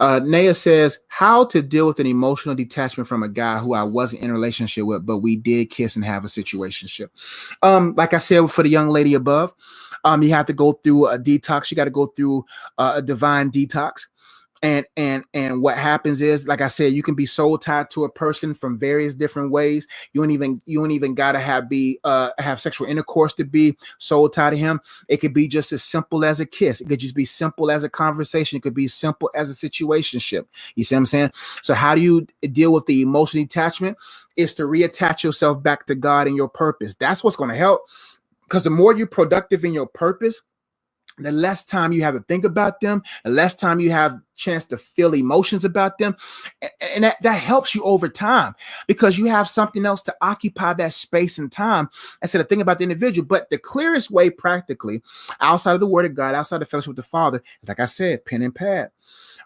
Naya says, how to deal with an emotional detachment from a guy who I wasn't in a relationship with, but we did kiss and have a situationship. Like I said, for the young lady above, you have to go through a detox. You got to go through a divine detox. And what happens is, like I said, you can be soul tied to a person from various different ways. You don't even gotta have sexual intercourse to be soul tied to him. It could be just as simple as a kiss. It could just be simple as a conversation. It could be simple as a situationship. You see what I'm saying? So how do you deal with the emotional detachment? Is to reattach yourself back to God and your purpose. That's what's going to help, because the more you're productive in your purpose, the less time you have to think about them, the less time you have chance to feel emotions about them. And that helps you over time, because you have something else to occupy that space and time instead of thinking about the individual. But the clearest way practically, outside of the word of God, outside of fellowship with the Father, is, like I said, pen and pad.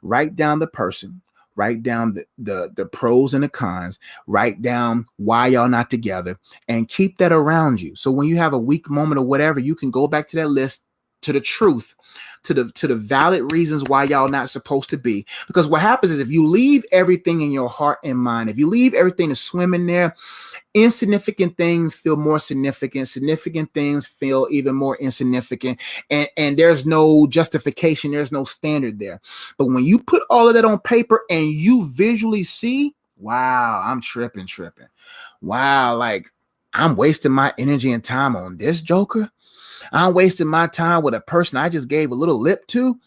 Write down the person, write down the pros and the cons, write down why y'all not together, and keep that around you. So when you have a weak moment or whatever, you can go back to that list, to the truth, to the valid reasons why y'all not supposed to be. Because what happens is, if you leave everything in your heart and mind, if you leave everything to swim in there, insignificant things feel more significant, significant things feel even more insignificant, and there's no justification, there's no standard there. But when you put all of that on paper and you visually see, wow, I'm tripping, wow, like, I'm wasting my energy and time on this joker, I'm wasting my time with a person I just gave a little lip to.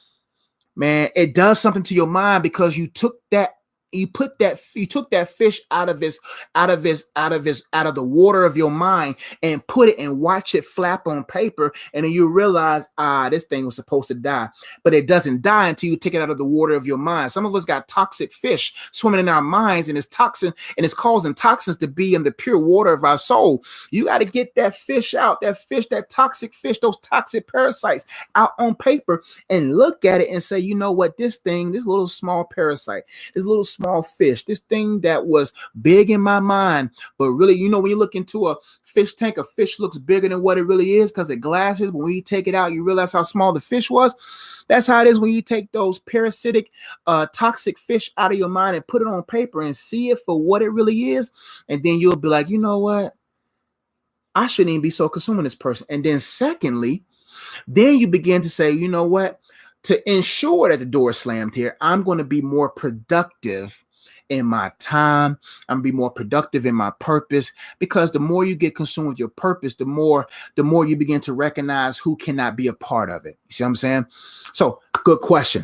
Man, it does something to your mind, because you took that fish out of the water of your mind and put it and watch it flap on paper, and then you realize, this thing was supposed to die. But it doesn't die until you take it out of the water of your mind. Some of us got toxic fish swimming in our minds, and it's toxin, and it's causing toxins to be in the pure water of our soul. You got to get that fish out, that toxic fish, those toxic parasites out on paper, and look at it and say, you know what, this little small parasite, this little small fish, this thing that was big in my mind, but really, when you look into a fish tank, a fish looks bigger than what it really is because the glass is. But when you take it out, you realize how small the fish was. That's how it is when you take those parasitic, toxic fish out of your mind and put it on paper and see it for what it really is. And then you'll be like, you know what? I shouldn't even be so consuming this person. And then secondly, then you begin to say, you know what? To ensure that the door is slammed here, I'm going to be more productive in my time. I'm going to be more productive in my purpose, because the more you get consumed with your purpose, the more you begin to recognize who cannot be a part of it. You see what I'm saying? So, good question.